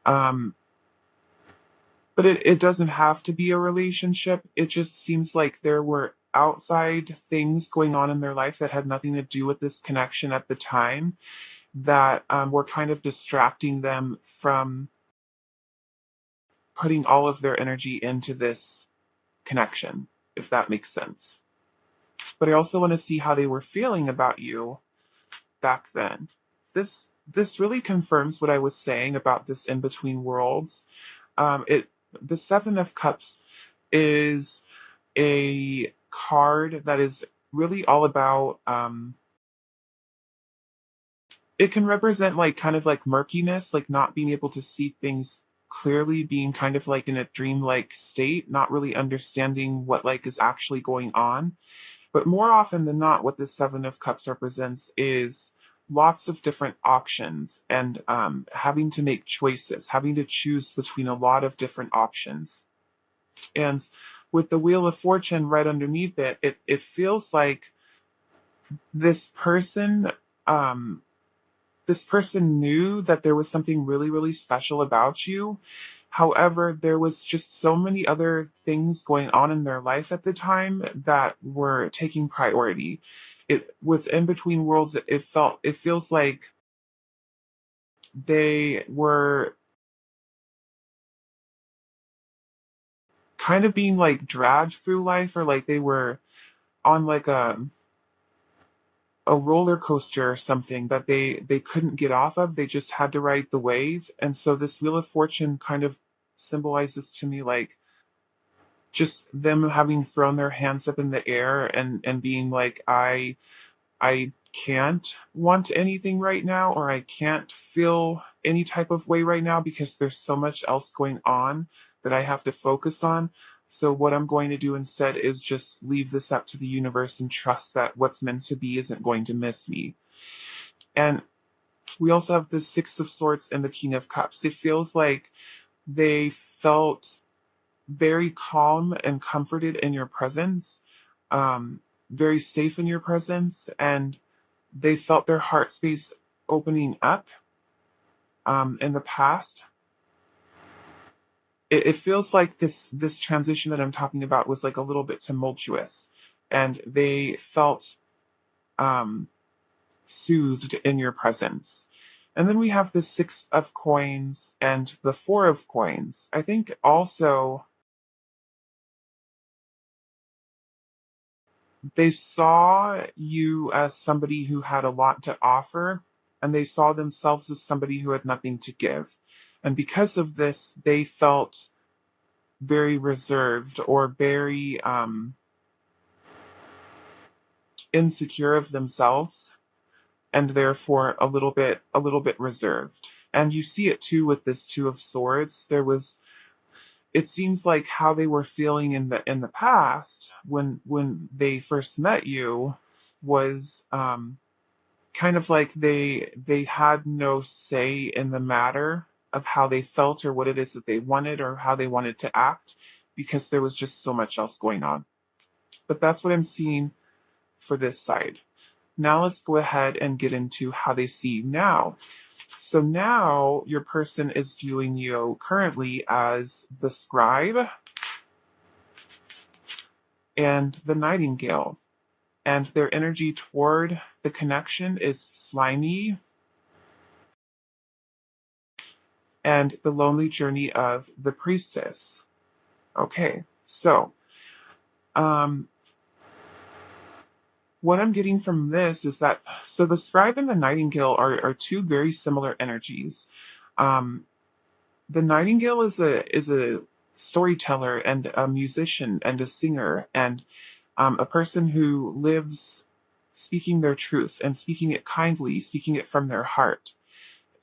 Um, but it doesn't have to be a relationship. It just seems like there were outside things going on in their life that had nothing to do with this connection at the time that were kind of distracting them from putting all of their energy into this connection, if that makes sense. But I also want to see how they were feeling about you back then. This really confirms what I was saying about this in between worlds. It the Seven of Cups is a card that is really all about it can represent like kind of like murkiness, like not being able to see things clearly, being kind of like in a dreamlike state, not really understanding what like is actually going on. But more often than not, what the Seven of Cups represents is lots of different options and having to make choices, having to choose between a lot of different options. And with the Wheel of Fortune right underneath it, it feels like this person um, this person knew that there was something really, really special about you. However, there was just so many other things going on in their life at the time that were taking priority. It with In Between Worlds, it feels like they were kind of being like dragged through life, or like they were on like a roller coaster or something that they couldn't get off of. They just had to ride the wave. And so this Wheel of Fortune kind of symbolizes to me like just them having thrown their hands up in the air and being like, I can't want anything right now, or I can't feel any type of way right now because there's so much else going on that I have to focus on. So what I'm going to do instead is just leave this up to the universe and trust that what's meant to be isn't going to miss me. And we also have the Six of Swords and the King of Cups. It feels like they felt very calm and comforted in your presence, um, very safe in your presence, and they felt their heart space opening up in the past. It feels like this transition that I'm talking about was like a little bit tumultuous, and they felt um, soothed in your presence. And then we have the Six of Coins and the Four of Coins. I think also they saw you as somebody who had a lot to offer, and they saw themselves as somebody who had nothing to give. And because of this, they felt very reserved or very insecure of themselves, and therefore a little bit reserved. And you see it too with this Two of Swords. It seems like how they were feeling in the past when they first met you was kind of like they had no say in the matter of how they felt or what it is that they wanted or how they wanted to act, because there was just so much else going on. But that's what I'm seeing for this side. Now let's go ahead and get into how they see you now. So now your person is viewing you currently as the scribe and the nightingale. And their energy toward the connection is slimy and the lonely journey of the priestess. Okay, so um, what I'm getting from this is that so the scribe and the nightingale are two very similar energies. Um, the nightingale is a storyteller and a musician and a singer and a person who lives speaking their truth and speaking it kindly, speaking it from their heart.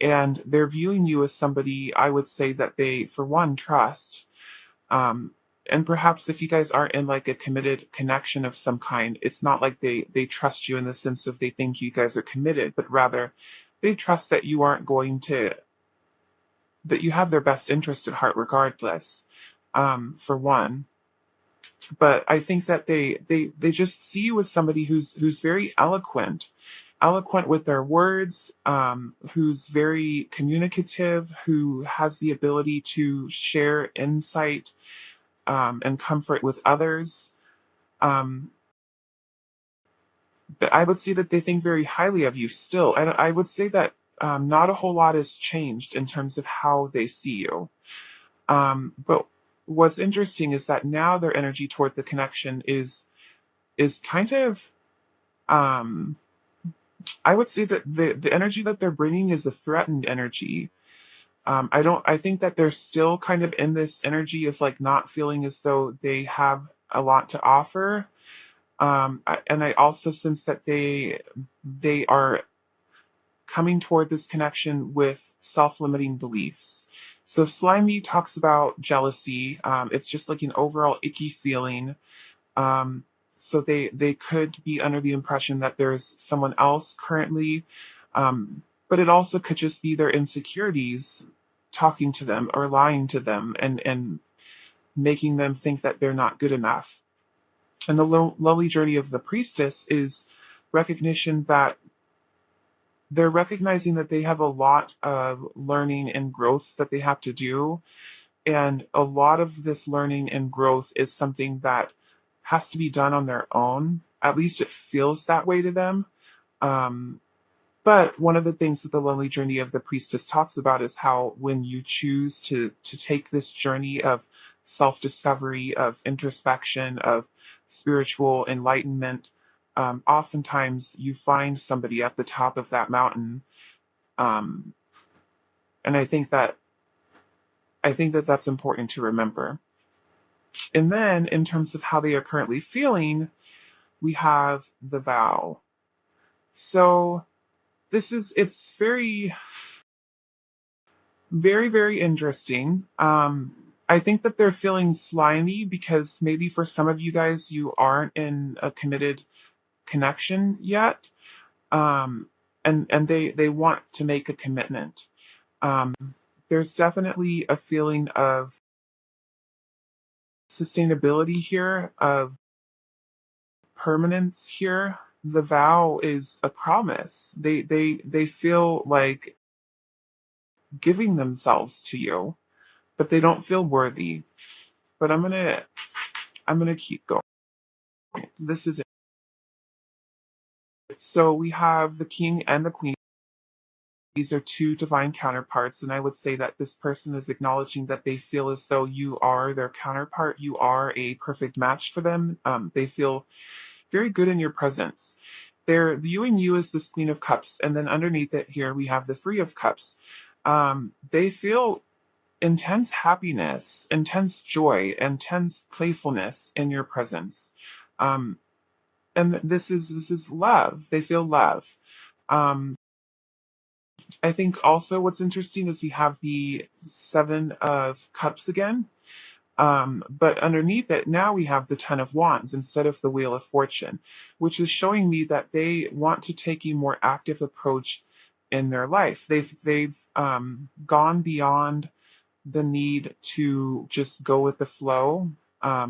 And they're viewing you as somebody I would say that they, for one, trust. Um, and perhaps if you guys aren't in like a committed connection of some kind, it's not like they trust you in the sense of they think you guys are committed, but rather they trust that you aren't going to that you have their best interest at heart regardless, for one. But I think that they just see you as somebody who's very eloquent, eloquent with their words, who's very communicative, who has the ability to share insight and comfort with others. Um, but I would say that they think very highly of you still. And I would say that not a whole lot has changed in terms of how they see you. But what's interesting is that now their energy toward the connection is kind of um, I would say that the energy that they're bringing is a threatened energy. I think that they're still kind of in this energy of like not feeling as though they have a lot to offer. And I also sense that they are coming toward this connection with self-limiting beliefs. So slimy talks about jealousy. It's just like an overall icky feeling. Um, so they could be under the impression that there's someone else currently, but it also could just be their insecurities talking to them or lying to them and making them think that they're not good enough. And the lowly journey of the priestess is recognition that they're recognizing that they have a lot of learning and growth that they have to do. And a lot of this learning and growth is something that has to be done on their own. At least it feels that way to them. Um, but one of the things that the lonely journey of the priestess talks about is how when you choose to take this journey of self-discovery, of introspection, of spiritual enlightenment, oftentimes you find somebody at the top of that mountain. Um, and I think that that's important to remember. And then in terms of how they are currently feeling, we have the vow. So it's very, very, very interesting. I think that they're feeling slimy because maybe for some of you guys, you aren't in a committed connection yet. Um, and they want to make a commitment. Um, there's definitely a feeling of sustainability here, of permanence here. The vow is a promise. They feel like giving themselves to you, but they don't feel worthy. But I'm gonna keep going. This is it. So we have the king and the queen. These are two divine counterparts, and I would say that this person is acknowledging that they feel as though you are their counterpart. You are a perfect match for them. They feel very good in your presence. They're viewing you as this Queen of Cups, and then underneath it here we have the Three of Cups. They feel intense happiness, intense joy, intense playfulness in your presence. Um, and this is love. They feel love. Um, I think also what's interesting is we have the Seven of Cups again. But underneath it, now we have the Ten of Wands instead of the Wheel of Fortune, which is showing me that they want to take a more active approach in their life. They've gone beyond the need to just go with the flow,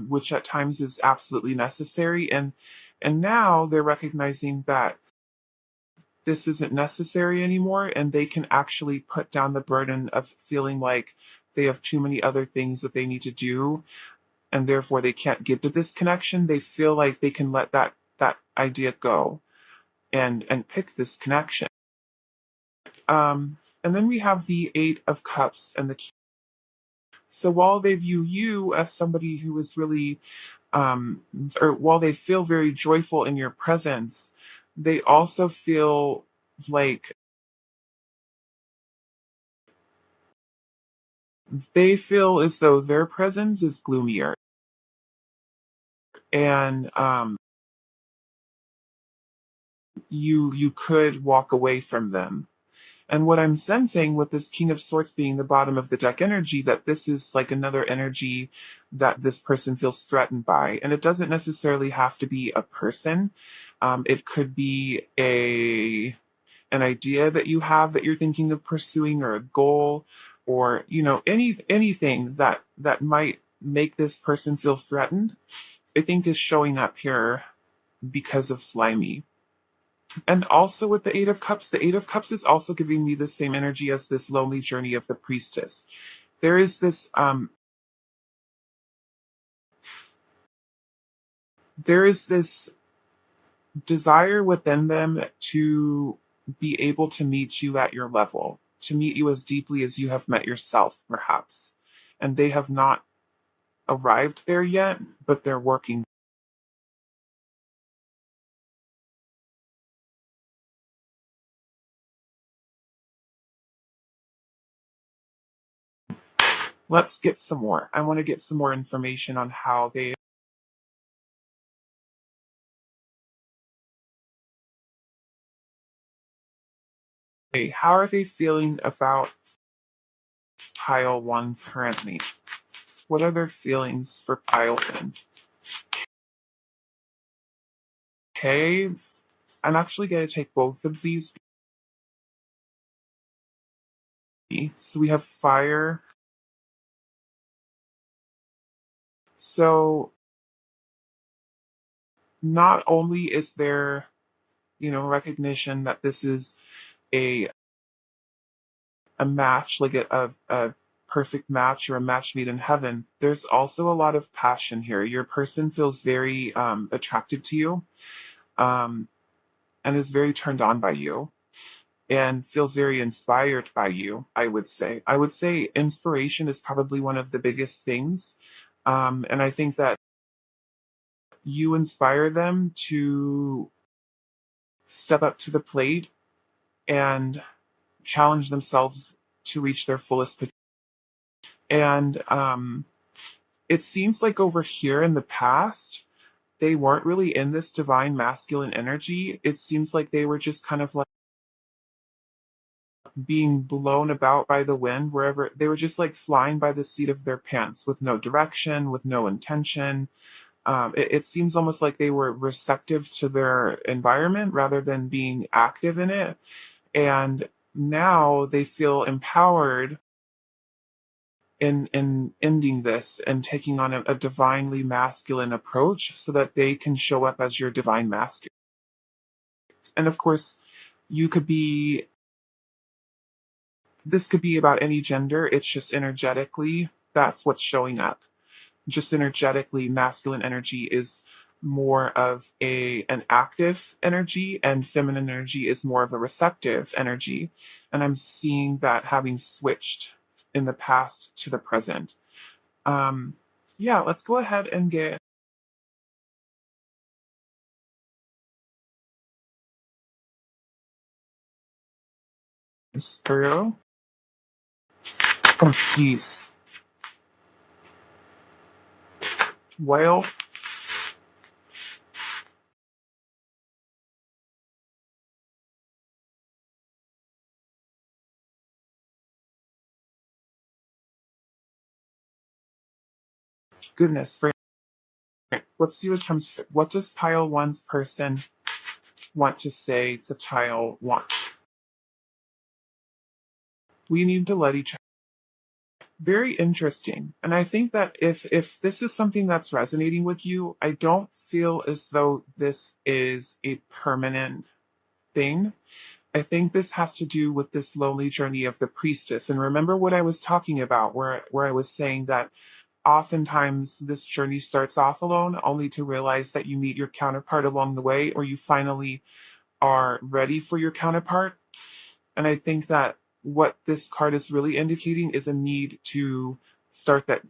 which at times is absolutely necessary, and now they're recognizing that this isn't necessary anymore, and they can actually put down the burden of feeling like they have too many other things that they need to do and therefore they can't get to this connection. They feel like they can let that idea go and pick this connection. And then we have the Eight of Cups and the King. So while they view you as somebody who is really, or while they feel very joyful in your presence, they also feel like they feel as though their presence is gloomier, and you could walk away from them. And what I'm sensing with this King of Swords being the bottom of the deck energy, that this is like another energy that this person feels threatened by. And it doesn't necessarily have to be a person. It could be an idea that you have that you're thinking of pursuing, or a goal, or anything that might make this person feel threatened. I think is showing up here because of slimy. And also with the Eight of Cups is also giving me the same energy as this lonely journey of the priestess. There is this desire within them to be able to meet you at your level, to meet you as deeply as you have met yourself, perhaps. And they have not arrived there yet, but they're working. Let's get some more. I want to get some more information on how are they feeling about pile one currently? What are their feelings for pile one? Okay, I'm actually going to take both of these. So we have fire. So not only is there, recognition that this is a match, like a perfect match or a match made in heaven, there's also a lot of passion here. Your person feels very attracted to you, um, and is very turned on by you, and feels very inspired by you, I would say inspiration is probably one of the biggest things. And I think that you inspire them to step up to the plate and challenge themselves to reach their fullest potential. And it seems like over here in the past, they weren't really in this divine masculine energy. It seems like they were just kind of like being blown about by the wind wherever they were, just like flying by the seat of their pants with no direction, with no intention. It seems almost like they were receptive to their environment rather than being active in it. And now they feel empowered in ending this and taking on a divinely masculine approach so that they can show up as your divine masculine. And of course, you could be this could be about any gender. It's just energetically that's what's showing up. Just energetically, masculine energy is more of a an active energy, and feminine energy is more of a receptive energy. And I'm seeing that having switched in the past to the present. Um, yeah, let's go ahead and get through. Oh, jeez. Well, goodness, let's see what comes. What does pile one's person want to say to pile one? We need to let each. Very interesting. And I think that if this is something that's resonating with you, I don't feel as though this is a permanent thing. I think this has to do with this lonely journey of the priestess. And remember what I was talking about, where I was saying that oftentimes this journey starts off alone, only to realize that you meet your counterpart along the way, or you finally are ready for your counterpart. And I think that what this card is really indicating is a need to start that.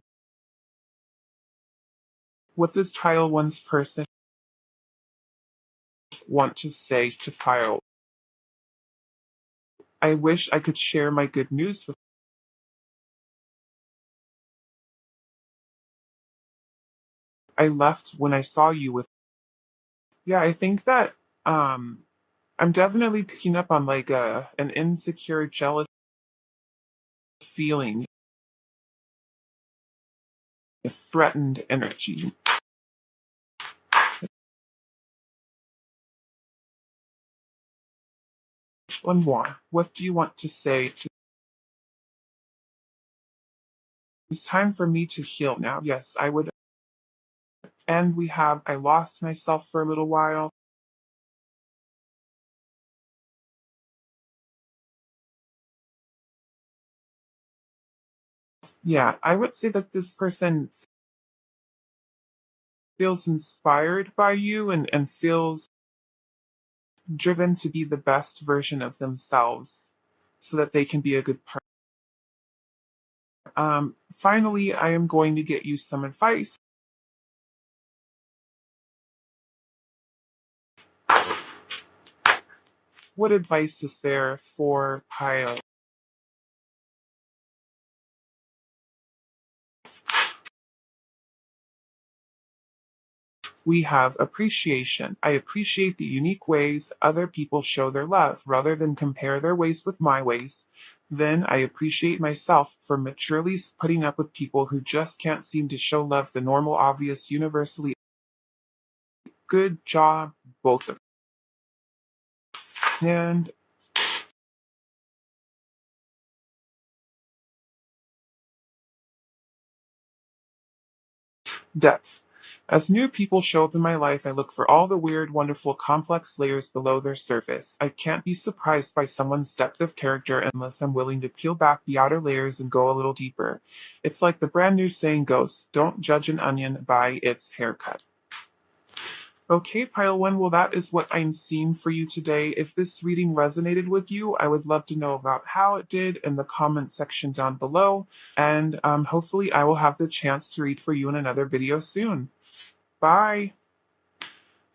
What does Tile One's person want to say to Tile? I wish I could share my good news with. I left when I saw you with. Yeah, I think that um I'm definitely picking up on like an insecure, jealous feeling, a threatened energy. One more. What do you want to say to. It's time for me to heal now. Yes, I would. And we have. I lost myself for a little while. Yeah, I would say that this person feels inspired by you and feels driven to be the best version of themselves so that they can be a good partner. Finally, I am going to get you some advice. What advice is there for Pio? We have appreciation. I appreciate the unique ways other people show their love rather than compare their ways with my ways. Then I appreciate myself for maturely putting up with people who just can't seem to show love the normal, obvious, universally. Good job, both of you. And depth. As new people show up in my life, I look for all the weird, wonderful, complex layers below their surface. I can't be surprised by someone's depth of character unless I'm willing to peel back the outer layers and go a little deeper. It's like the brand new saying goes, don't judge an onion by its haircut. Okay, pile one, well, that is what I'm seeing for you today. If this reading resonated with you, I would love to know about how it did in the comment section down below. And hopefully, I will have the chance to read for you in another video soon. Bye.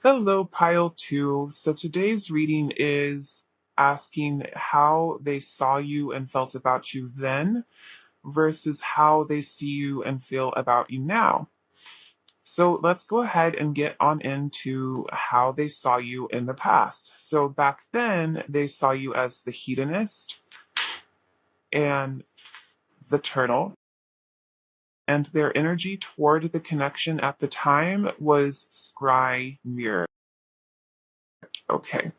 Hello, pile two. So today's reading is asking how they saw you and felt about you then versus how they see you and feel about you now. So let's go ahead and get on into how they saw you in the past. So back then, they saw you as the hedonist and the turtle, and their energy toward the connection at the time was scry mirror. Okay.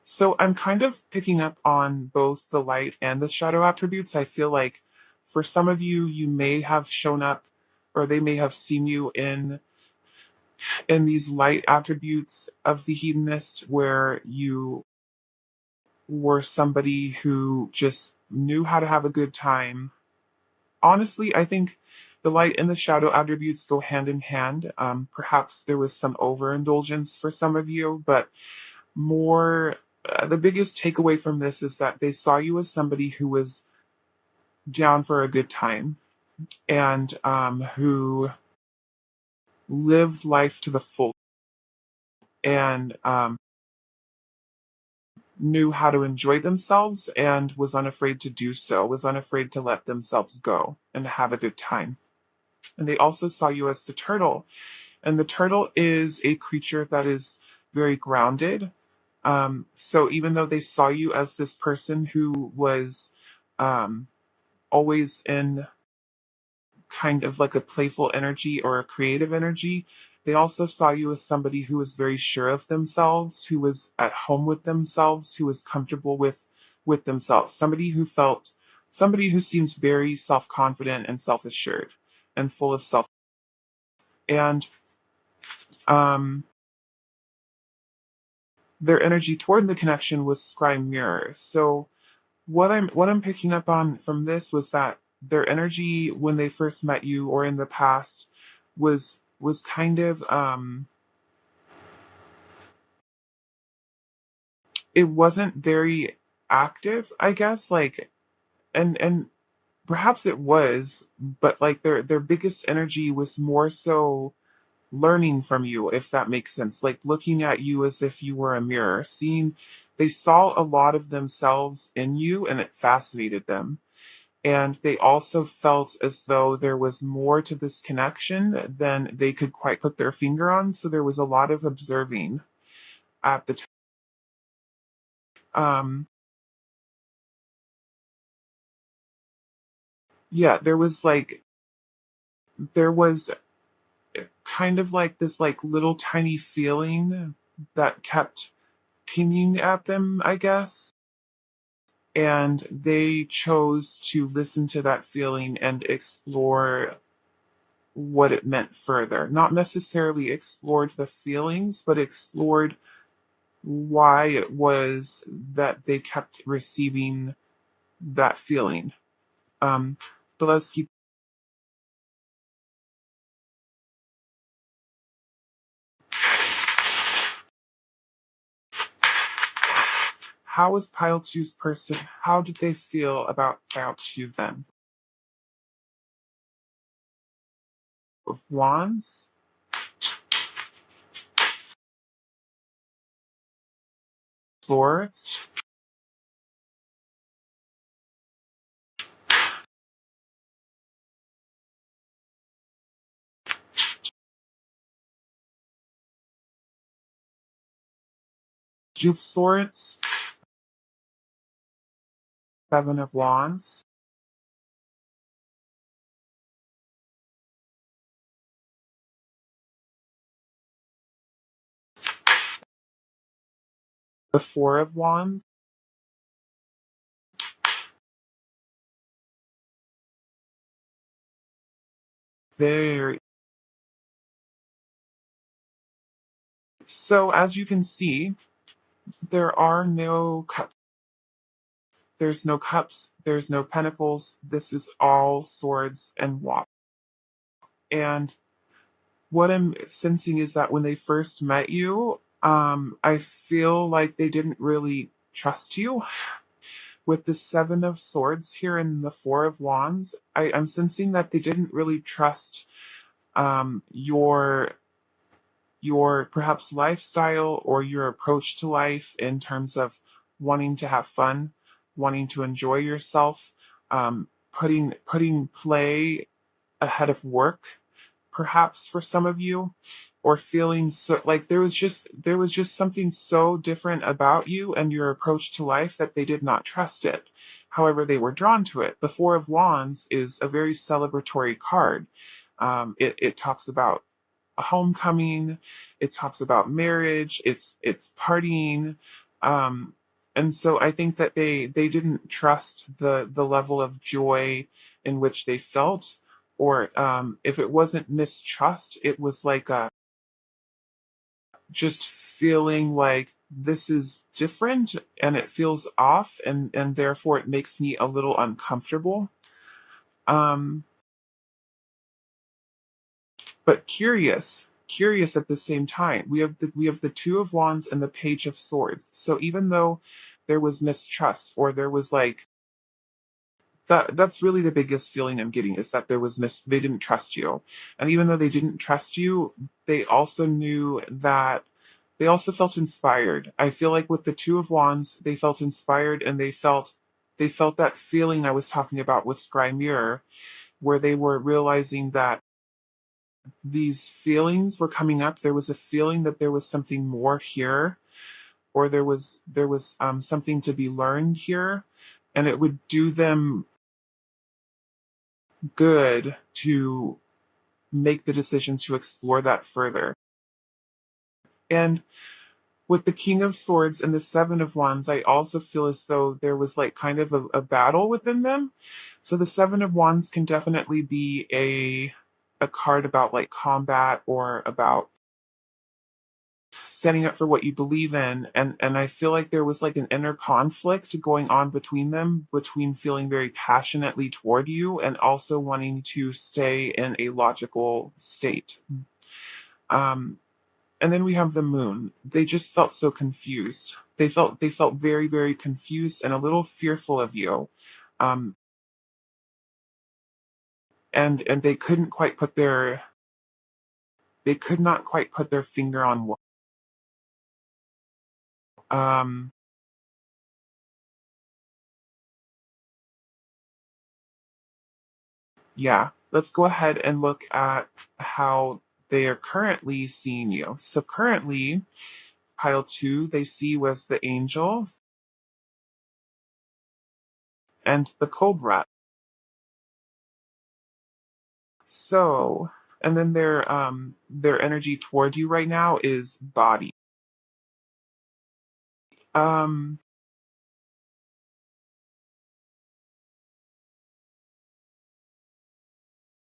So I'm kind of picking up on both the light and the shadow attributes. I feel like for some of you, you may have shown up or they may have seen you in these light attributes of the hedonist where you were somebody who just knew how to have a good time. Honestly, I think the light and the shadow attributes go hand in hand. Perhaps there was some overindulgence for some of you, but more the biggest takeaway from this is that they saw you as somebody who was down for a good time and who lived life to the full and knew how to enjoy themselves and was unafraid to do so, was unafraid to let themselves go and have a good time. And they also saw you as the turtle. And the turtle is a creature that is very grounded. So even though they saw you as this person who was um, always in kind of like a playful energy or a creative energy, they also saw you as somebody who was very sure of themselves, who was at home with themselves, who was comfortable with themselves, somebody who seems very self-confident and self-assured and full of self. And um, their energy toward the connection was scry mirror. So what I'm picking up on from this was that their energy when they first met you or in the past was kind of it wasn't very active, I guess, like and perhaps it was, but like their biggest energy was more so learning from you, if that makes sense, like looking at you as if you were a mirror, seeing they saw a lot of themselves in you and it fascinated them. And they also felt as though there was more to this connection than they could quite put their finger on. So there was a lot of observing at the time. Um, yeah, there was kind of like this like little tiny feeling that kept pinging at them, I guess. And they chose to listen to that feeling and explore what it meant further. Not necessarily explored the feelings, but explored why it was that they kept receiving that feeling. Um, let's keep. How is pile two's person? How did they feel about pile two then? Of wands, swords, two of swords, seven of wands, the four of wands. Very. So as you can see, there are no cups. There's no cups. There's no pentacles. This is all swords and wands. And what I'm sensing is that when they first met you, I feel like they didn't really trust you. With the seven of swords here and the four of wands, I'm sensing that they didn't really trust your perhaps lifestyle or your approach to life in terms of wanting to have fun, wanting to enjoy yourself, putting play ahead of work, perhaps for some of you, or feeling so like there was just something so different about you and your approach to life that they did not trust it. However, they were drawn to it. The Four of Wands is a very celebratory card. It talks about a homecoming. It talks about marriage. It's partying. Um, and so I think that they didn't trust the level of joy in which they felt, or if it wasn't mistrust, it was like a just feeling like this is different and it feels off, and therefore it makes me a little uncomfortable. Um, but curious at the same time. We have the two of wands and the page of swords. So even though there was mistrust, or there was like that's really the biggest feeling I'm getting, is that they didn't trust you. And even though they didn't trust you, they also knew that they also felt inspired. I feel like with the two of wands, they felt inspired, and they felt that feeling I was talking about with scry mirror, where they were realizing that these feelings were coming up. There was a feeling that there was something more here, or there was something to be learned here, and it would do them good to make the decision to explore that further. And with the King of Swords and the Seven of Wands, I also feel as though there was like kind of a battle within them. So the Seven of Wands can definitely be a card about like combat, or about standing up for what you believe in, and I feel like there was like an inner conflict going on between them, between feeling very passionately toward you and also wanting to stay in a logical state. um and then we have the moon. They just felt so confused. They felt very, very confused and a little fearful of you. Um and and they could not quite put their finger on what. um Yeah, let's go ahead and look at how they are currently seeing you. So currently, pile two, they see you as the angel and the cobra. So, and then their energy toward you right now is body. Um,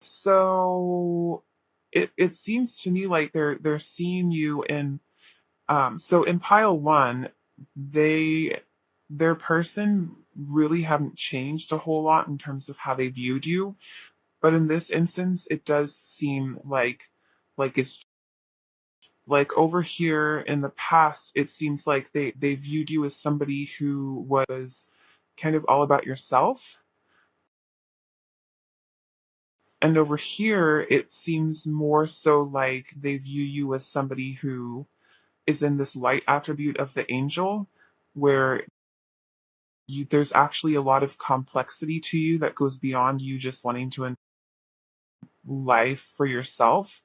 so it seems to me like they're seeing you in. So in pile one, they their person really haven't changed a whole lot in terms of how they viewed you. But in this instance, it does seem like it's like over here in the past, it seems like they viewed you as somebody who was kind of all about yourself. And over here, it seems more so like they view you as somebody who is in this light attribute of the angel, where there's actually a lot of complexity to you that goes beyond you just wanting to life for yourself.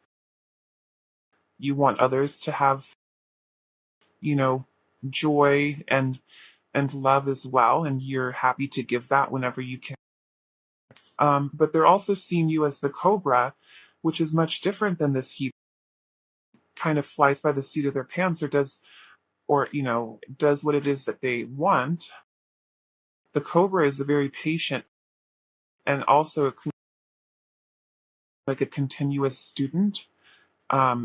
You want others to have, you know, joy and love as well, and you're happy to give that whenever you can. But they're also seeing you as the cobra, which is much different than this. He kind of flies by the seat of their pants, or does what it is that they want. The cobra is a very patient and also like a continuous student, um,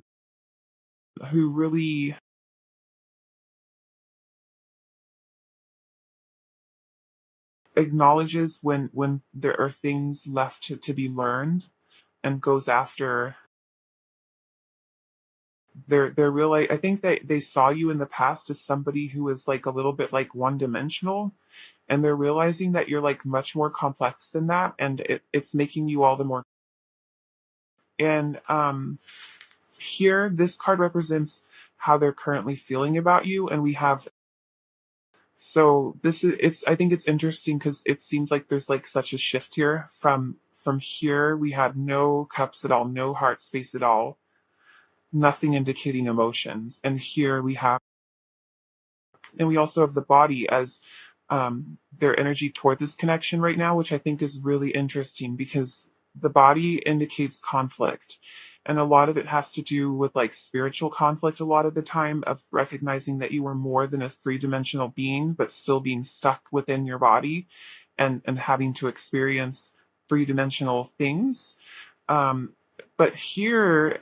who really acknowledges when there are things left to be learned, and goes after their real. I think they saw you in the past as somebody who is like a little bit like one dimensional, and they're realizing that you're like much more complex than that, and it's making you all the more. And here, this card represents how they're currently feeling about you, and we have. So this is it's I think it's interesting because it seems like there's like such a shift here from here we had no cups at all, no heart space at all, nothing indicating emotions. And here we have, and we also have the body as their energy toward this connection right now, which I think is really interesting because the body indicates conflict. And a lot of it has to do with like spiritual conflict a lot of the time, of recognizing that you are more than a three-dimensional being, but still being stuck within your body and having to experience three-dimensional things. Um, but here,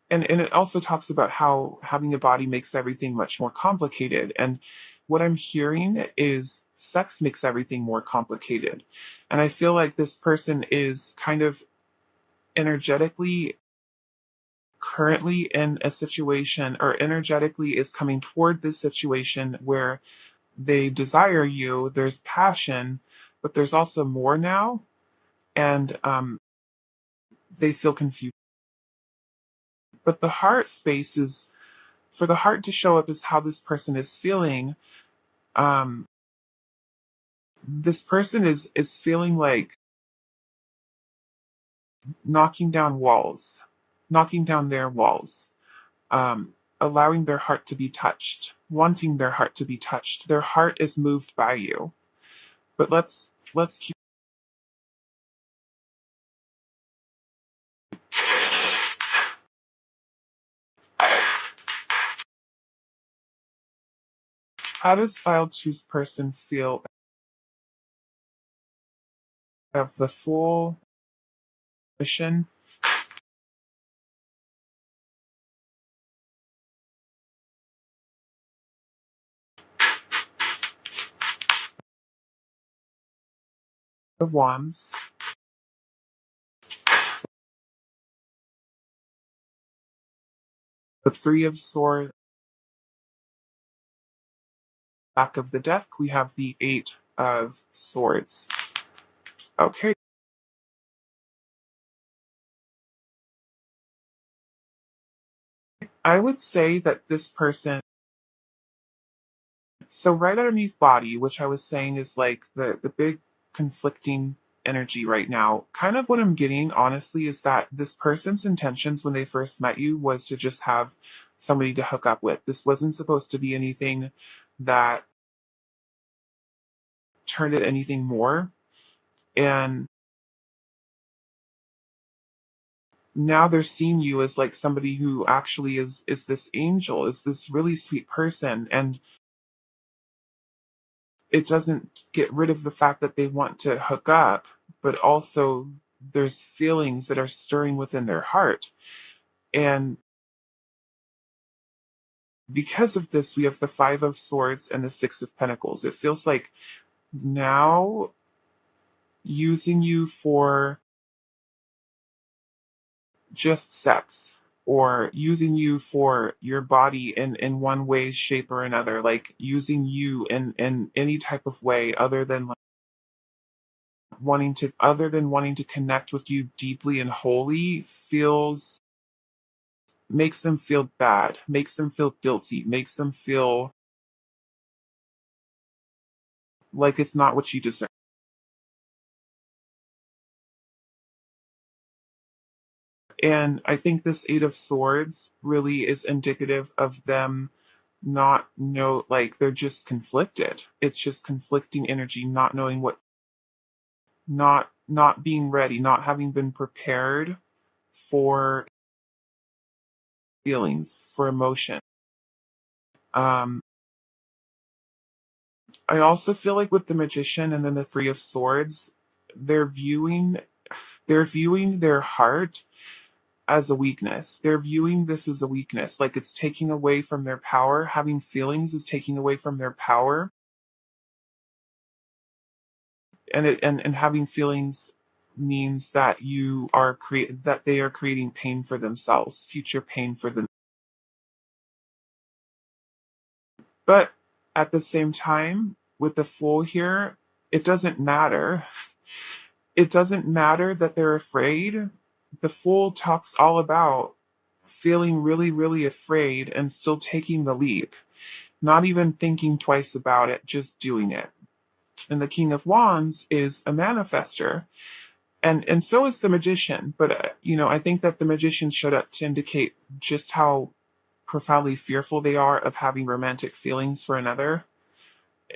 and it also talks about how having a body makes everything much more complicated. And what I'm hearing is sex makes everything more complicated. And I feel like this person is kind of energetically currently in a situation, or energetically is coming toward this situation where they desire you, there's passion, but there's also more now. And they feel confused. But the heart space is, for the heart to show up as how this person is feeling. um this person is feeling like knocking down walls, knocking down their walls, allowing their heart to be touched, wanting their heart to be touched. Their heart is moved by you. But let's keep. How does file two's person feel of the full mission of wands, the three of swords? Back of the deck we have the eight of swords. Okay. I would say that this person, so right underneath body, which I was saying is like the big conflicting energy right now, kind of what I'm getting honestly is that this person's intentions when they first met you was to just have somebody to hook up with. This wasn't supposed to be anything that turned into anything more. And now they're seeing you as like somebody who actually is this angel, is this really sweet person. And it doesn't get rid of the fact that they want to hook up, but also there's feelings that are stirring within their heart. And because of this, we have the Five of Swords and the Six of Pentacles. It feels like now using you for just sex, or using you for your body in one way, shape, or another, like using you in any type of way other than like wanting to connect with you deeply and wholly, feels makes them feel bad, makes them feel guilty, makes them feel like it's not what you deserve. And I think this Eight of Swords really is indicative of them not know, like they're just conflicted. It's just conflicting energy, not knowing what, not being ready, not having been prepared for feelings, for emotion. Um, I also feel like with the Magician and then the Three of Swords, they're viewing they're viewing their heart as a weakness. They're viewing this as a weakness, like it's taking away from their power. Having feelings is taking away from their power, and having feelings means that that they are creating pain for themselves, future pain for them. But at the same time, with the Fool here, it doesn't matter. It doesn't matter that they're afraid. The Fool talks all about feeling really, really afraid and still taking the leap, not even thinking twice about it, just doing it. And the King of Wands is a manifester, and so is the Magician. But I think that the Magician showed up to indicate just how profoundly fearful they are of having romantic feelings for another.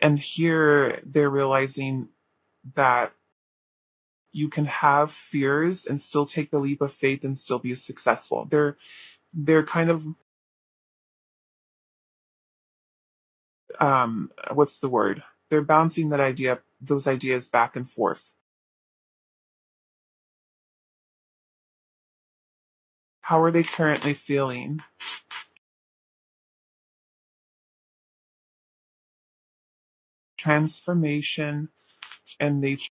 And here they're realizing that you can have fears and still take the leap of faith and still be successful. They're kind of what's the word? They're bouncing those ideas back and forth. How are they currently feeling? Transformation and nature.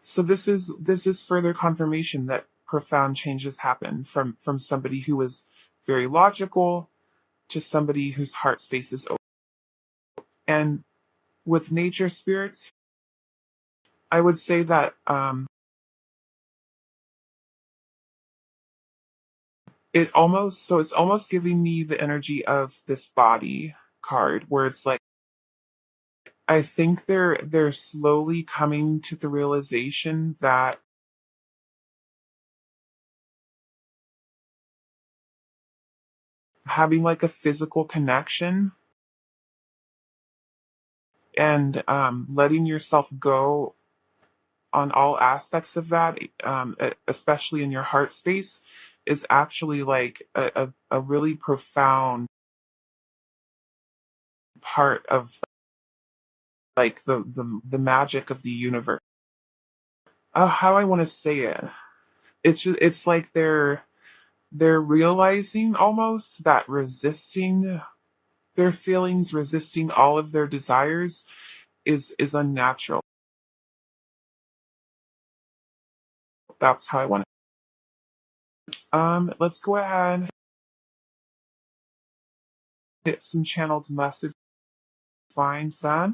So this is further confirmation that profound changes happen from somebody who was very logical to somebody whose heart space is open. And with nature spirits, I would say that it's almost giving me the energy of this body card, where it's like I think they're slowly coming to the realization that having like a physical connection and letting yourself go on all aspects of that, especially in your heart space, is actually like a really profound part of like the magic of the universe. How I want to say it. It's like they're realizing almost that resisting their feelings, resisting all of their desires is unnatural. That's how I want it. Let's go ahead, hit some channeled message, find that.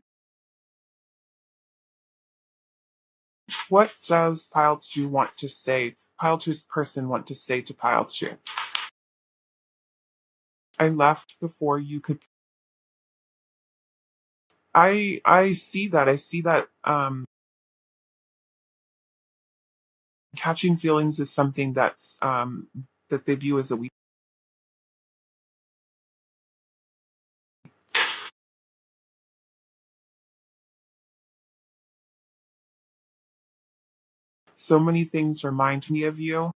What does pile two want to say? Pile two's person want to say to pile two? I left before you could. I see that. I see that catching feelings is something that they view as a weak. So many things remind me of you.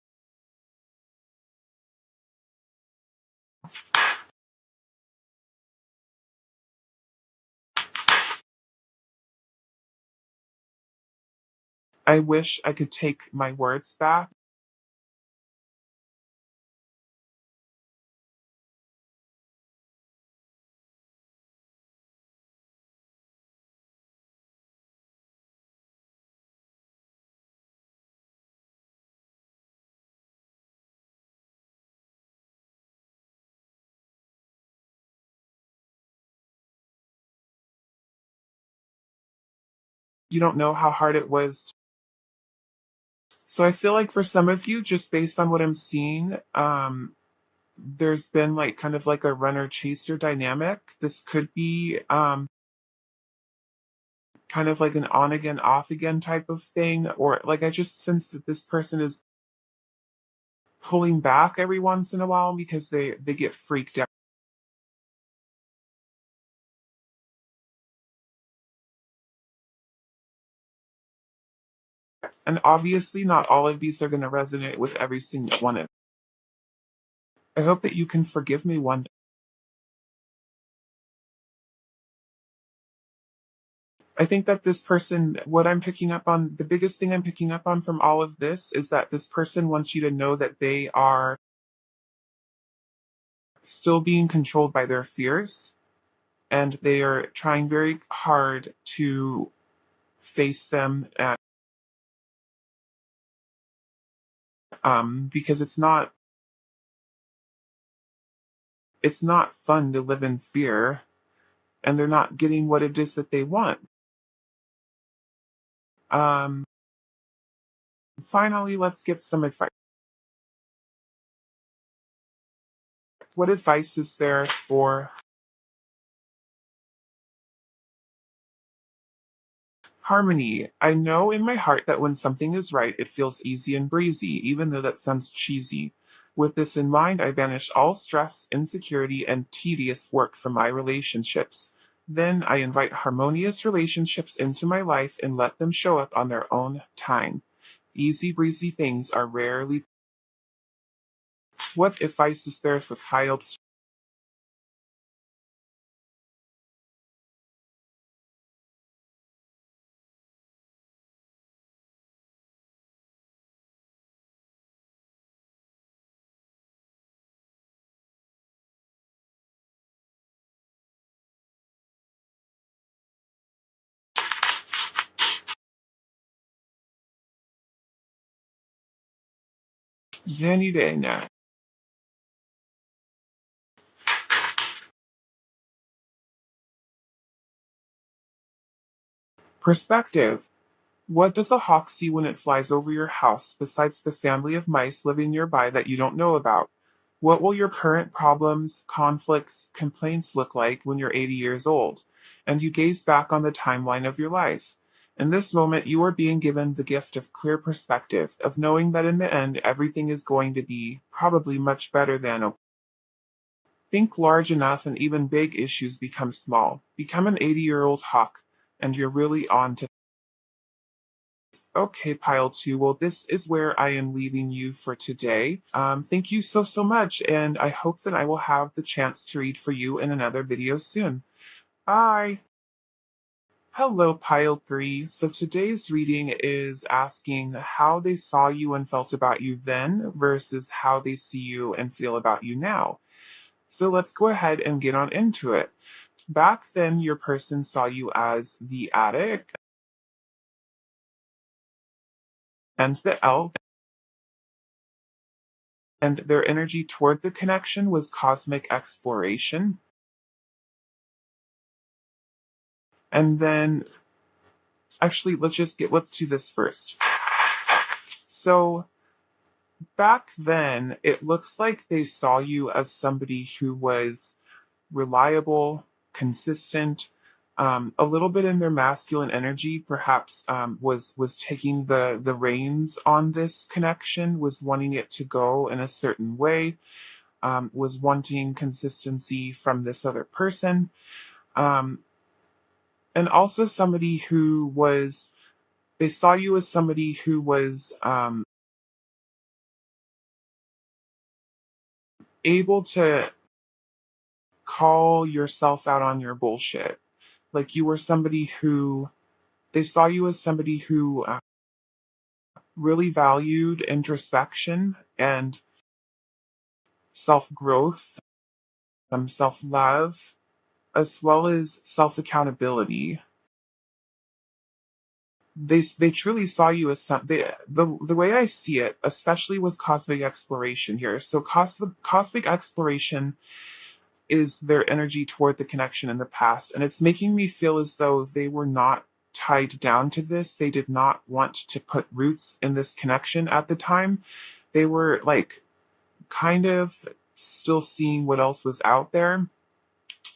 I wish I could take my words back. You don't know how hard it was. So I feel like for some of you, just based on what I'm seeing, there's been like kind of like a runner chaser dynamic. This could be kind of like an on again, off again type of thing, or like I just sense that this person is pulling back every once in a while because they get freaked out. And obviously, not all of these are going to resonate with every single one of. I hope that you can forgive me one. I think that this person, what I'm picking up on, the biggest thing I'm picking up on from all of this is that this person wants you to know that they are still being controlled by their fears and they are trying very hard to face them at, because it's not fun to live in fear and they're not getting what it is that they want. Um, Finally, let's get some advice. What advice is there for harmony? I know in my heart that when something is right, it feels easy and breezy, even though that sounds cheesy. With this in mind, I banish all stress, insecurity, and tedious work from my relationships. Then I invite harmonious relationships into my life and let them show up on their own time. Easy breezy things are rarely. What advice is there for Kyle? Jenny Dana. Perspective. What does a hawk see when it flies over your house besides the family of mice living nearby that you don't know about? What will your current problems, conflicts, complaints look like when you're 80 years old and you gaze back on the timeline of your life? In this moment, you are being given the gift of clear perspective, of knowing that in the end, everything is going to be probably much better than. Think large enough and even big issues become small. Become an 80-year-old hawk, and you're really on to. Okay, pile two. Well, this is where I am leaving you for today. Thank you so much, and I hope that I will have the chance to read for you in another video soon. Bye. Hello, pile three. So today's reading is asking how they saw you and felt about you then versus how they see you and feel about you now. So let's go ahead and get on into it. Back then, your person saw you as the addict and the elf, and their energy toward the connection was cosmic exploration. And then, actually, let's do this first. So, back then, it looks like they saw you as somebody who was reliable, consistent, a little bit in their masculine energy, perhaps was taking the reins on this connection, was wanting it to go in a certain way, was wanting consistency from this other person, um, and also somebody who was. They saw you as somebody who was able to call yourself out on your bullshit. Like you were somebody who they saw you as somebody who really valued introspection and self growth, self love, as well as self accountability. They truly saw you as the way I see it, especially with cosmic exploration here. So cosmic exploration is their energy toward the connection in the past, and it's making me feel as though they were not tied down to this. They did not want to put roots in this connection at the time. They were like kind of still seeing what else was out there.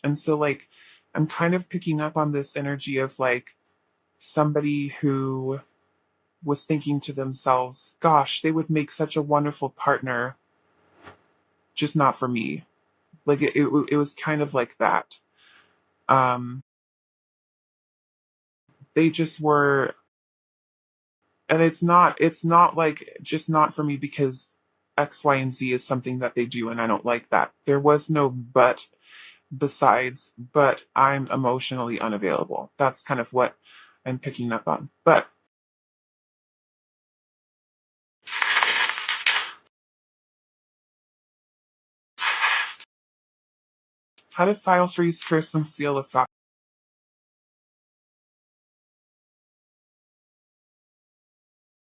And so like I'm kind of picking up on this energy of like somebody who was thinking to themselves, gosh, they would make such a wonderful partner, just not for me. Like it was kind of like that. Um, they just were, and it's not like just not for me because X, Y, and Z is something that they do, and I don't like that. There was no but besides, but I'm emotionally unavailable. That's kind of what I'm picking up on. But how did Files for Each person feel about?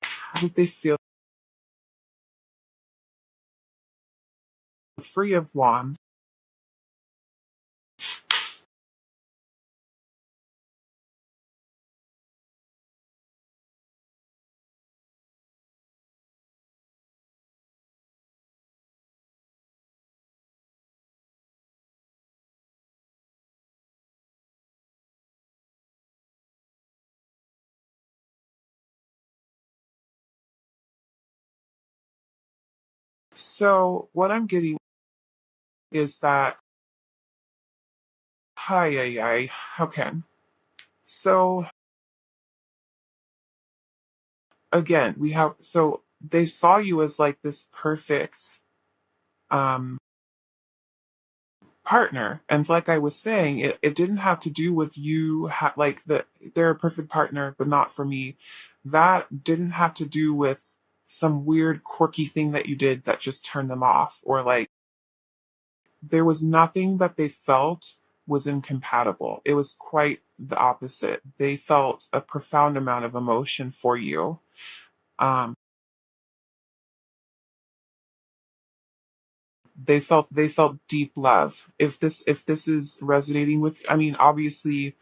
How did they feel? Free of Wands. So what I'm getting is that hi, okay. So again, we have so they saw you as like this perfect um partner, and like I was saying, it didn't have to do with you like that they're a perfect partner but not for me. That didn't have to do with some weird quirky thing that you did that just turned them off, or like there was nothing that they felt was incompatible. It was quite the opposite. They felt a profound amount of emotion for you. Um, they felt deep love. If this is resonating with, I mean, obviously,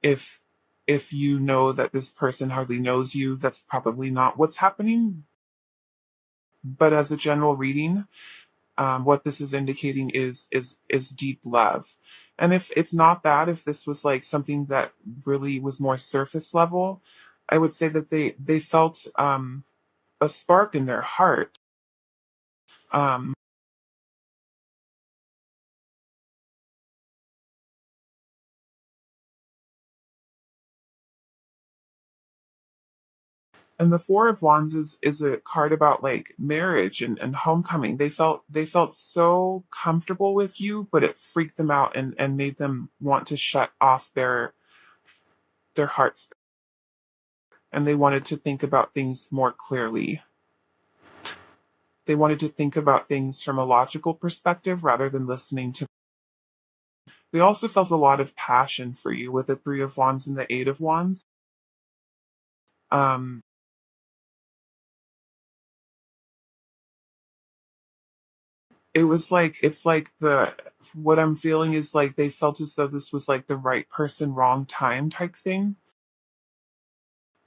if if you know that this person hardly knows you, that's probably not what's happening. But as a general reading, what this is indicating is deep love. And if it's not that, if this was like something that really was more surface level, I would say that they felt a spark in their heart. Um, and the Four of Wands is a card about like marriage and homecoming. They felt so comfortable with you, but it freaked them out and made them want to shut off their hearts, and they wanted to think about things more clearly. They wanted to think about things from a logical perspective rather than listening to. They also felt a lot of passion for you with the Three of Wands and the Eight of Wands. Um, it was like it's like the what I'm feeling is like they felt as though this was like the right person, wrong time type thing,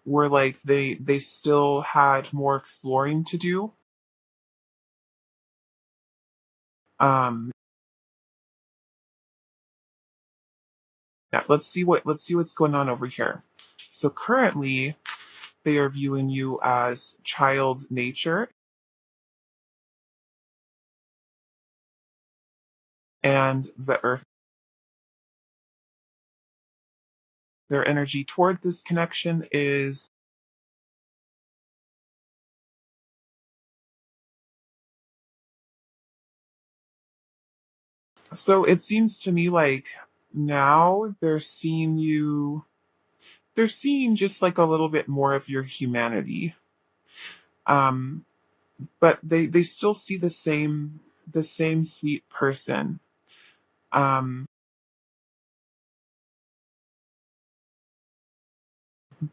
where like they still had more exploring to do. Um, yeah, let's see what's going on over here. So currently, they are viewing you as child nature and the earth. Their energy toward this connection is so it seems to me like now they're seeing just like a little bit more of your humanity. Um, but they still see the same sweet person. Um,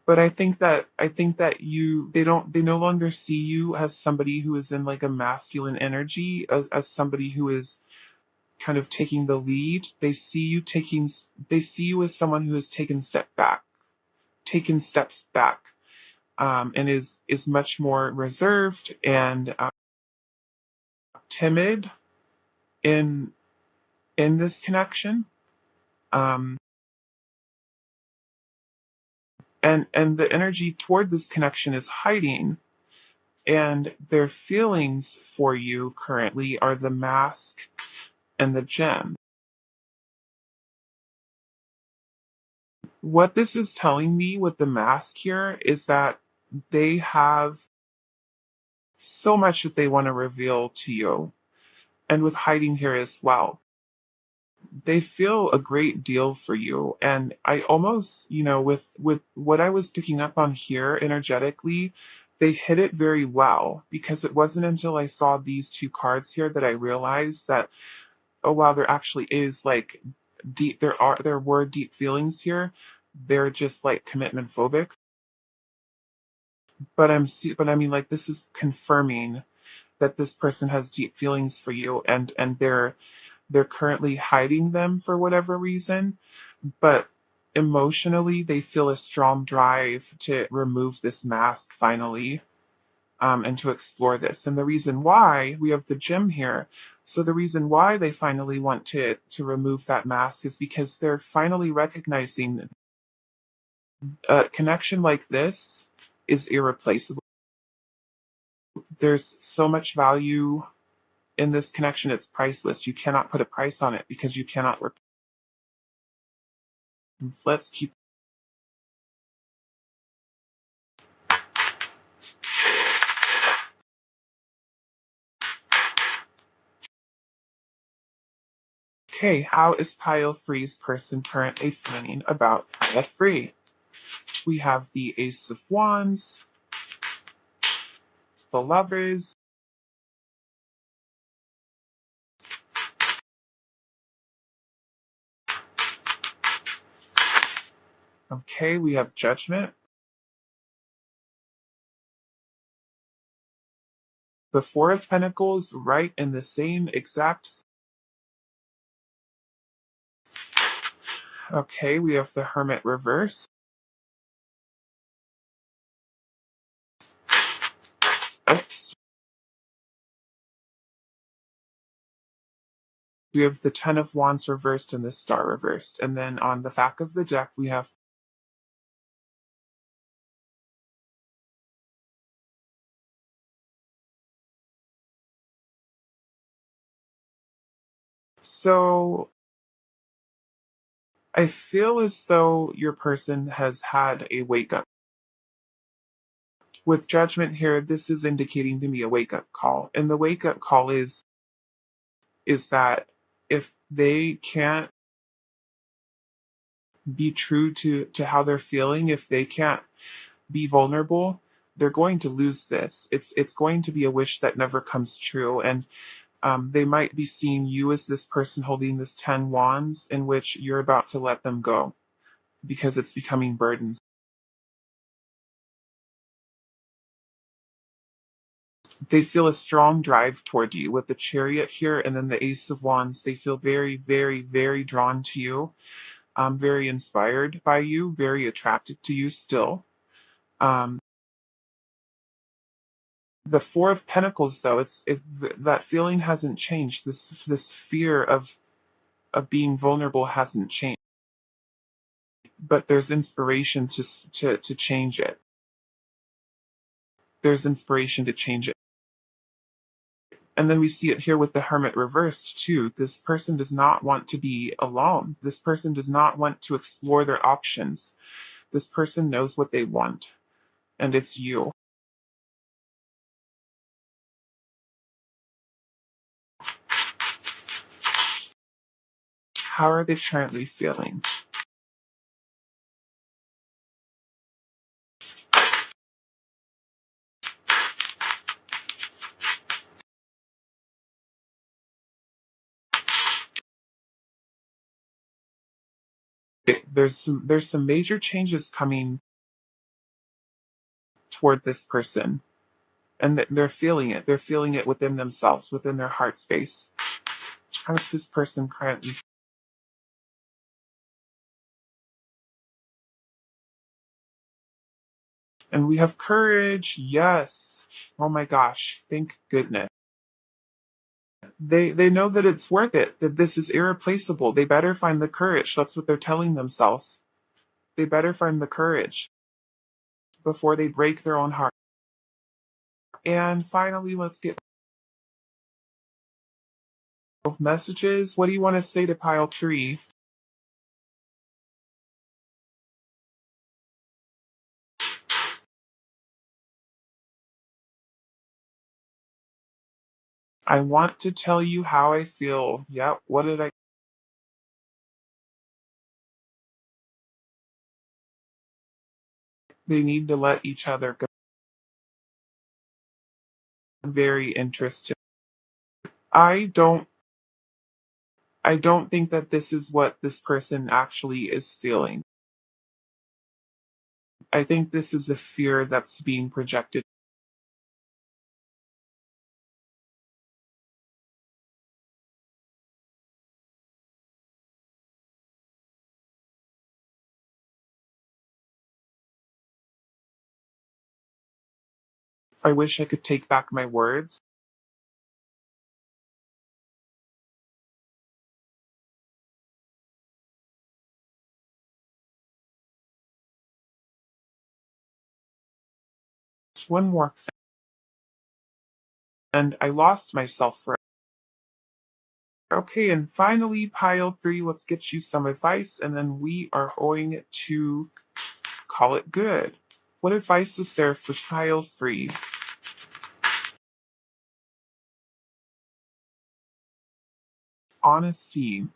but I think that they no longer see you as somebody who is in like a masculine energy, as somebody who is kind of taking the lead. They see you as someone who has taken a step back. taken steps back, and is much more reserved and timid in this connection. Um, and the energy toward this connection is hiding, and their feelings for you currently are the mask and the gem. What this is telling me with the mask here is that they have so much that they want to reveal to you, and with hiding here as well. They feel a great deal for you, and I almost, with what I was picking up on here energetically, they hit it very well, because it wasn't until I saw these two cards here that I realized that, oh wow, there actually is like deep, there were deep feelings here. They're just like commitment phobic, but I mean, like, this is confirming that this person has deep feelings for you, and they're currently hiding them for whatever reason, but emotionally they feel a strong drive to remove this mask finally, and to explore this. And the reason why we have the gem here, so the reason why they finally want to remove that mask is because they're finally recognizing a connection like this is irreplaceable. There's so much value in this connection, it's priceless. You cannot put a price on it because you cannot. Let's keep. Okay, how is Pile Free's person currently feeling about Pile Free? We have the Ace of Wands, the Lovers, okay, we have Judgment, the Four of Pentacles right in the same exact. Okay, we have the Hermit reverse. Oops. We have the Ten of Wands reversed and the Star reversed. And then on the back of the deck, we have. So I feel as though your person has had a wake up. With Judgment here, this is indicating to me a wake up call. And the wake up call is that if they can't be true to how they're feeling, if they can't be vulnerable, they're going to lose this. It's going to be a wish that never comes true. And they might be seeing you as this person holding this 10 wands in which you're about to let them go because it's becoming burdensome. They feel a strong drive toward you with the Chariot here and then the Ace of Wands. They feel very, very, very drawn to you, very inspired by you, very attracted to you still. Um, the Four of Pentacles, though, that feeling hasn't changed. This fear of being vulnerable hasn't changed, but there's inspiration to change it. There's inspiration to change it. And then we see it here with the Hermit reversed too. This person does not want to be alone. This person does not want to explore their options. This person knows what they want, and it's you. How are they currently feeling? There's some major changes coming toward this person, and they're feeling it. They're feeling it within themselves, within their heart space. How is this person currently? And we have courage. Yes. Oh my gosh. Thank goodness. They know that it's worth it, that this is irreplaceable. They better find the courage. That's what they're telling themselves. They better find the courage before they break their own heart. And finally, let's get messages. What do you want to say to pile 3? I want to tell you how I feel. Yep. What did I? They need to let each other go. Very interested. I don't I don't think that this is what this person actually is feeling. I think this is a fear that's being projected. I wish I could take back my words. One more thing, and I lost myself for. Okay, and finally, pile 3, let's get you some advice, and then we are going to call it good. What advice is there for pile 3? Honesty.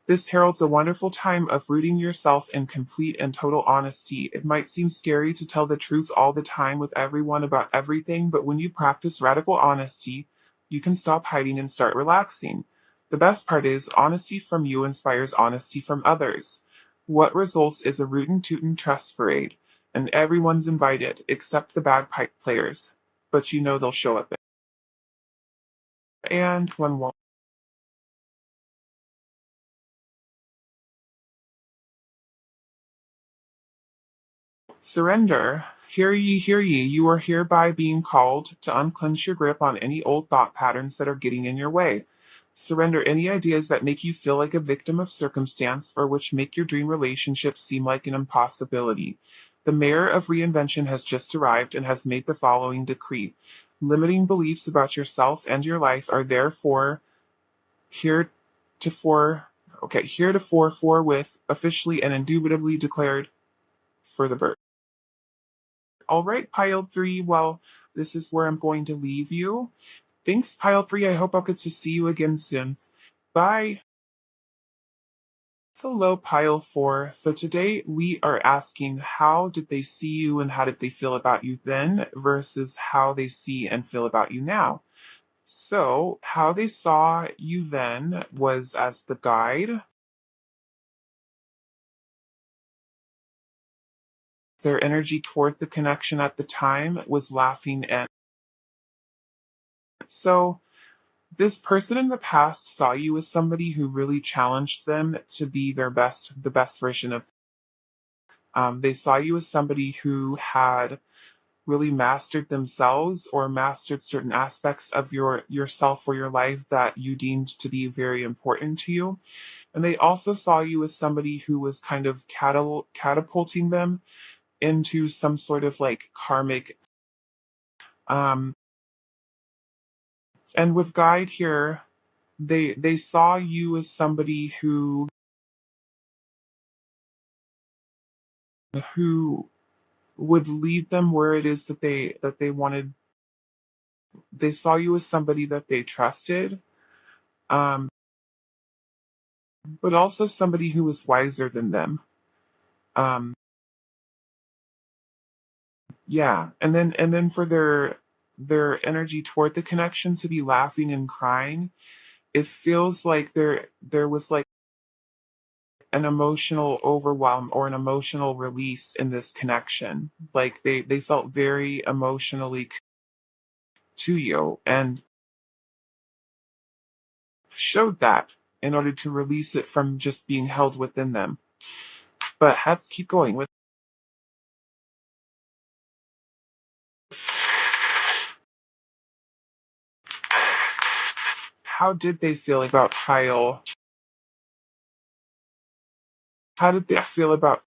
This heralds a wonderful time of rooting yourself in complete and total honesty. It might seem scary to tell the truth all the time with everyone about everything, but when you practice radical honesty, you can stop hiding and start relaxing. The best part is, honesty from you inspires honesty from others. What results is a rootin' tootin' trust parade, and everyone's invited except the bagpipe players. But you know they'll show up. And one won't. Surrender. Hear ye, you are hereby being called to unclench your grip on any old thought patterns that are getting in your way. Surrender any ideas that make you feel like a victim of circumstance or which make your dream relationship seem like an impossibility. The mayor of reinvention has just arrived and has made the following decree. Limiting beliefs about yourself and your life are therefore heretofore forthwith officially and indubitably declared for the birth. All right, pile 3. Well, this is where I'm going to leave you. Thanks, pile 3. I hope I'll get to see you again soon. Bye. Hello, pile 4. So today we are asking how did they see you and how did they feel about you then versus how they see and feel about you now. So, how they saw you then was as the guide. Their energy toward the connection at the time was laughing and so this person in the past saw you as somebody who really challenged them to be the best version of. They saw you as somebody who had really mastered themselves or mastered certain aspects of yourself or your life that you deemed to be very important to you. And they also saw you as somebody who was kind of catapulting them into some sort of like karmic. Um, and with guide here, they saw you as somebody who would lead them where it is that they wanted. They saw you as somebody that they trusted, um, but also somebody who was wiser than them. Um, yeah, and then for their energy toward the connection to be laughing and crying, it feels like there was like an emotional overwhelm or an emotional release in this connection. Like they felt very emotionally to you and showed that in order to release it from just being held within them. But let's keep going with how did they feel about Kyle? How did they feel about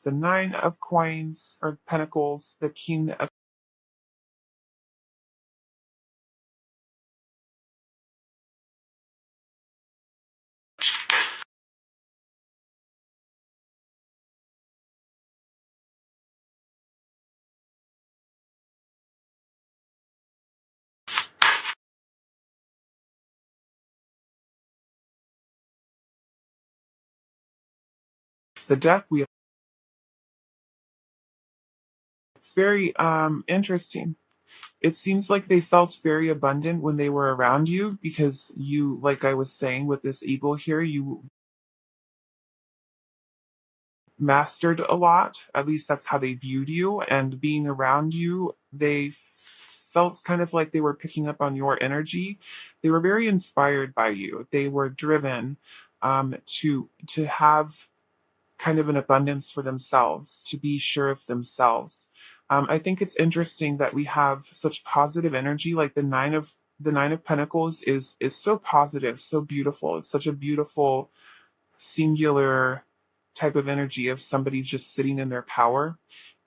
the Nine of Coins or Pentacles, the King of the Death Wheel? It's very interesting. It seems like they felt very abundant when they were around you because you, like I was saying with this eagle here, you mastered a lot. At least that's how they viewed you. And being around you, they felt kind of like they were picking up on your energy. They were very inspired by you. They were driven to have kind of an abundance for themselves, to be sure of themselves. I think it's interesting that we have such positive energy. Like the Nine of Pentacles is so positive, so beautiful. It's such a beautiful singular type of energy of somebody just sitting in their power.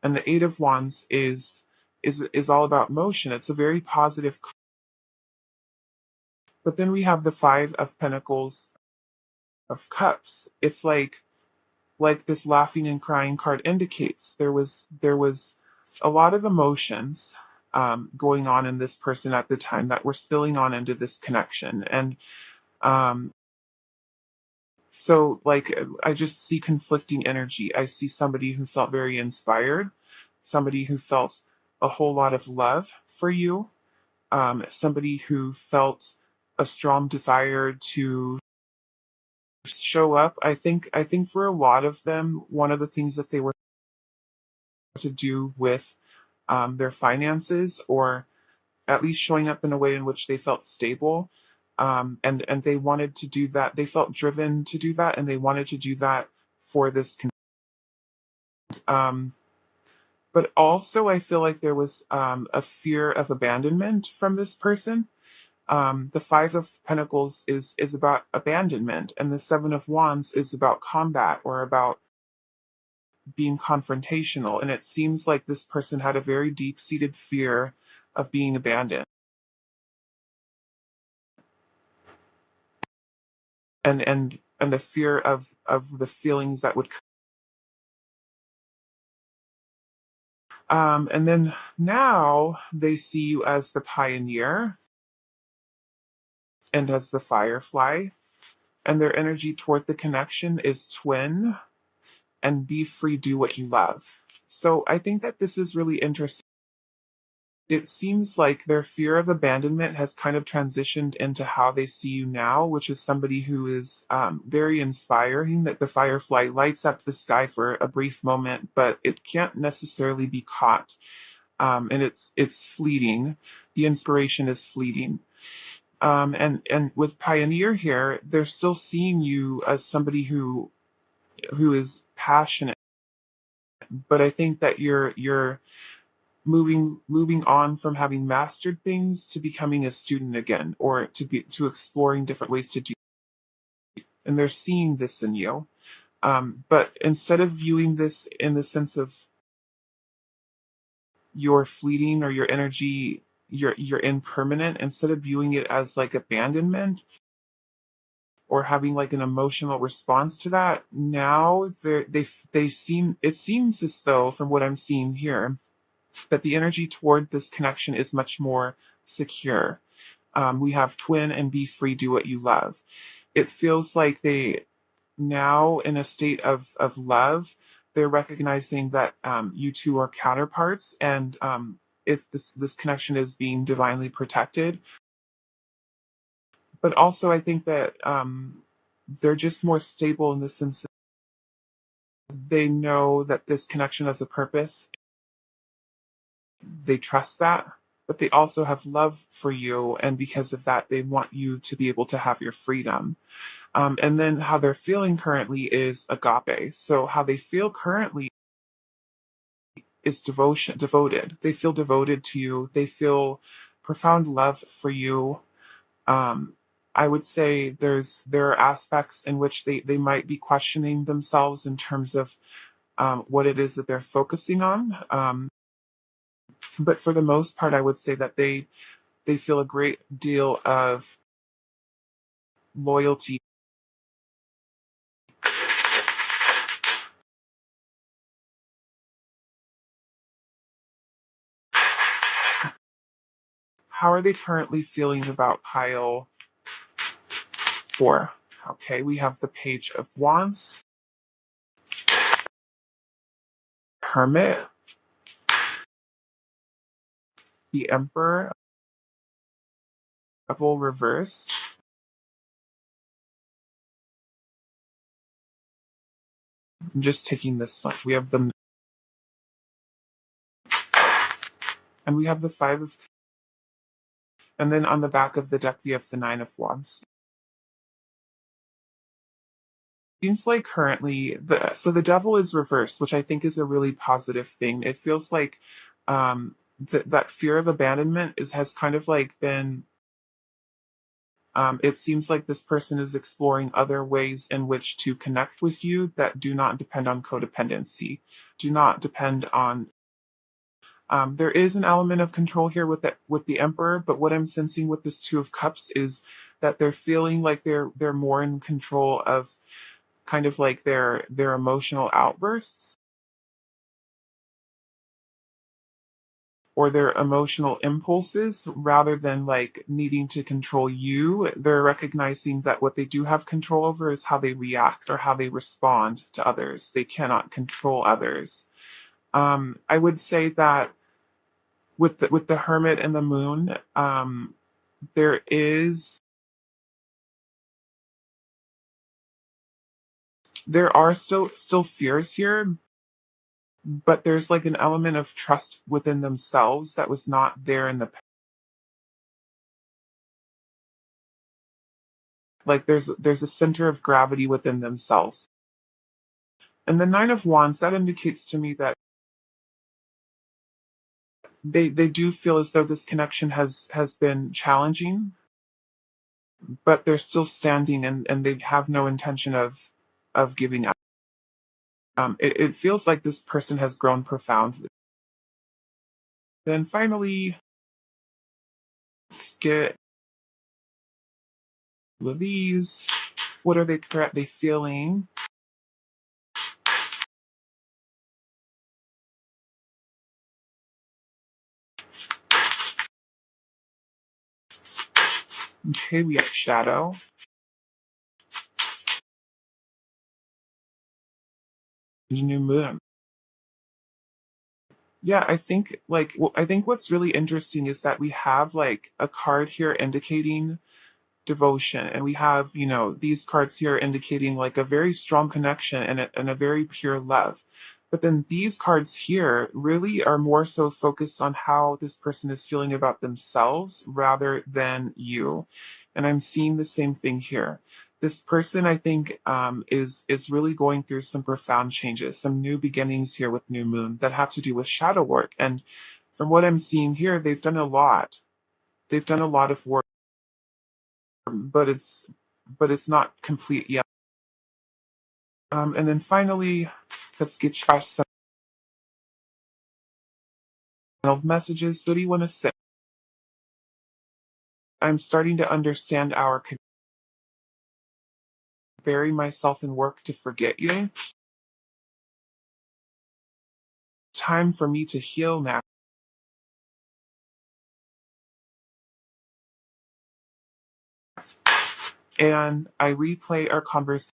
And the Eight of Wands is all about motion. It's a very positive. But then we have the Five of Pentacles of Cups. It's like this laughing and crying card indicates there was a lot of emotions going on in this person at the time that were spilling on into this connection. And um, so, like, I just see conflicting energy. I see somebody who felt very inspired, somebody who felt a whole lot of love for you, somebody who felt a strong desire to show up. I think for a lot of them, one of the things that they were to do with their finances, or at least showing up in a way in which they felt stable. And they wanted to do that. They felt driven to do that, and they wanted to do that for this. Um, but also, I feel like there was a fear of abandonment from this person. The Five of Pentacles is about abandonment, and the Seven of Wands is about combat or about being confrontational. And it seems like this person had a very deep-seated fear of being abandoned, and the fear of the feelings that would. And then now they see you as the pioneer and as the firefly, and their energy toward the connection is twin and be free, do what you love. So I think that this is really interesting. It seems like their fear of abandonment has kind of transitioned into how they see you now, which is somebody who is very inspiring, that the firefly lights up the sky for a brief moment, but it can't necessarily be caught. And it's fleeting. The inspiration is fleeting. And with Pioneer here, they're still seeing you as somebody who is passionate, but I think that you're moving on from having mastered things to becoming a student again, or to exploring different ways to do. And they're seeing this in you. But instead of viewing this in the sense of your fleeting or your energy, you're impermanent, instead of viewing it as like abandonment or having like an emotional response to that, now they seem, it seems as though, from what I'm seeing here, that the energy toward this connection is much more secure. We have twin and be free, do what you love. It feels like they now, in a state of love, they're recognizing that you two are counterparts, and if this connection is being divinely protected. But also, I think that they're just more stable in the sense that they know that this connection has a purpose. They trust that, but they also have love for you, and because of that, they want you to be able to have your freedom. And then how they're feeling currently is agape. So how they feel currently is devoted. They feel devoted to you. They feel profound love for you. Um, I would say there are aspects in which they might be questioning themselves in terms of what it is that they're focusing on. But for the most part, I would say that they feel a great deal of loyalty. How are they currently feeling about pile 4? Okay, we have the Page of Wands, Hermit, the Emperor, Devil reversed. I'm just taking this one. We have the and we have the Five of, and then on the back of the deck we have the Nine of Wands. Seems like currently the Devil is reversed, which I think is a really positive thing. It feels like that fear of abandonment has kind of like been. It seems like this person is exploring other ways in which to connect with you that do not depend on codependency, do not depend on. There is an element of control here with the Emperor, but what I'm sensing with this Two of Cups is that they're feeling like they're more in control of kind of like their emotional outbursts or their emotional impulses rather than like needing to control you. They're recognizing that what they do have control over is how they react or how they respond to others. They cannot control others. I would say that with the Hermit and the Moon, there is there are still fears here, but there's like an element of trust within themselves that was not there in the like there's a center of gravity within themselves. And the Nine of Wands, that indicates to me that they do feel as though this connection has been challenging, but they're still standing and they have no intention of giving up. It feels like this person has grown profoundly. Then finally, let's get with these. What are they currently feeling? Okay, we have Shadow. New Moon. Yeah, I think I think what's really interesting is that we have like a card here indicating devotion, and we have these cards here indicating like a very strong connection and a very pure love. But then these cards here really are more so focused on how this person is feeling about themselves rather than you. And I'm seeing the same thing here. This person, I think, is really going through some profound changes, some new beginnings here with New Moon that have to do with shadow work. And from what I'm seeing here, they've done a lot. They've done a lot of work, but it's not complete yet. And then finally, let's get some messages. What do you want to say? I'm starting to understand our bury myself in work to forget you. Time for me to heal now. And I replay our conversation.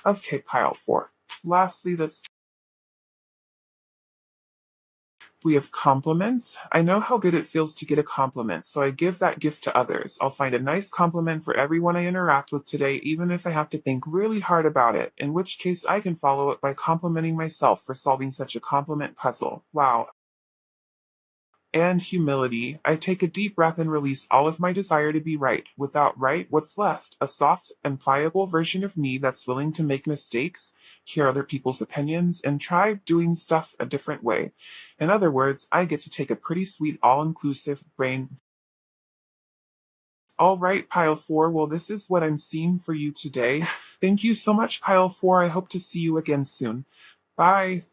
Okay, pile 4. Lastly, we have compliments. I know how good it feels to get a compliment, so I give that gift to others. I'll find a nice compliment for everyone I interact with today, even if I have to think really hard about it, in which case I can follow it by complimenting myself for solving such a compliment puzzle. Wow. and humility. I take a deep breath and release all of my desire to be right. Without right, what's left? A soft and pliable version of me that's willing to make mistakes, hear other people's opinions, and try doing stuff a different way. In other words, I get to take a pretty sweet all-inclusive brain. All right, pile four. Well, this is what I'm seeing for you today. Thank you so much, pile four. I hope to see you again soon. Bye.